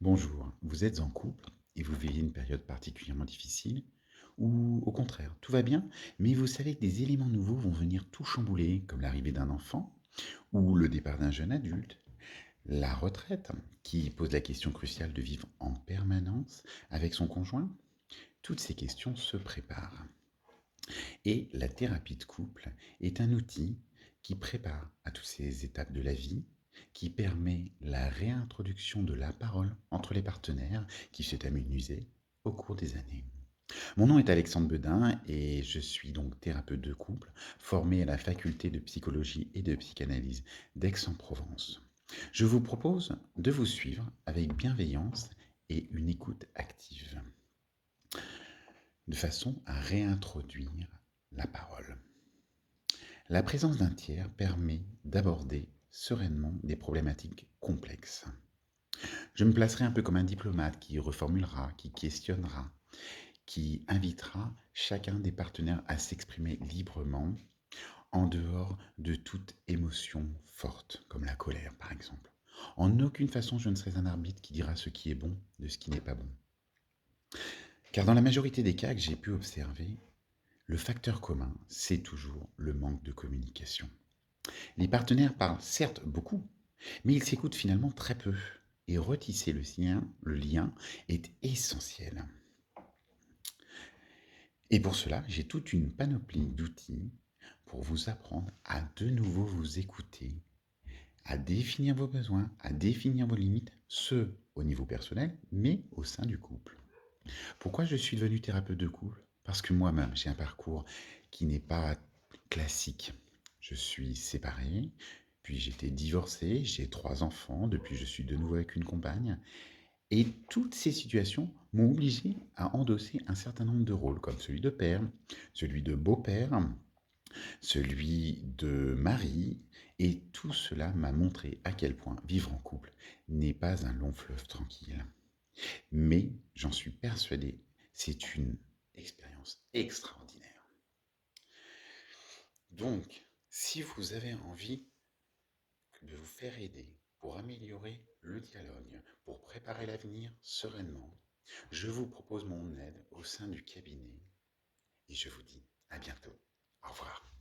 Bonjour, vous êtes en couple et vous vivez une période particulièrement difficile ou au contraire, tout va bien, mais vous savez que des éléments nouveaux vont venir tout chambouler, comme l'arrivée d'un enfant ou le départ d'un jeune adulte, la retraite qui pose la question cruciale de vivre en permanence avec son conjoint. Toutes ces questions se préparent. Et la thérapie de couple est un outil qui prépare à toutes ces étapes de la vie, qui permet la réintroduction de la parole entre les partenaires qui s'est amusée au cours des années. Mon nom est Alexandre Bedin et je suis donc thérapeute de couple, formé à la faculté de psychologie et de psychanalyse d'Aix-en-Provence. Je vous propose de vous suivre avec bienveillance et une écoute active, de façon à réintroduire la parole. La présence d'un tiers permet d'aborder sereinement des problématiques complexes. Je me placerai un peu comme un diplomate qui reformulera, qui questionnera, qui invitera chacun des partenaires à s'exprimer librement en dehors de toute émotion forte, comme la colère par exemple. En aucune façon je ne serai un arbitre qui dira ce qui est bon de ce qui n'est pas bon. Car dans la majorité des cas que j'ai pu observer, le facteur commun, c'est toujours le manque de communication. Les partenaires parlent certes beaucoup, mais ils s'écoutent finalement très peu. Et retisser le lien est essentiel. Et pour cela, j'ai toute une panoplie d'outils pour vous apprendre à de nouveau vous écouter, à définir vos besoins, à définir vos limites, ce au niveau personnel, mais au sein du couple. Pourquoi je suis devenu thérapeute de couple? Parce que moi-même, j'ai un parcours qui n'est pas classique. Je suis séparé, puis j'étais divorcé, j'ai 3 enfants, depuis je suis de nouveau avec une compagne. Et toutes ces situations m'ont obligé à endosser un certain nombre de rôles, comme celui de père, celui de beau-père, celui de mari, et tout cela m'a montré à quel point vivre en couple n'est pas un long fleuve tranquille. Mais j'en suis persuadé, c'est une expérience extraordinaire. Donc, si vous avez envie de vous faire aider pour améliorer le dialogue, pour préparer l'avenir sereinement, je vous propose mon aide au sein du cabinet et je vous dis à bientôt. Au revoir.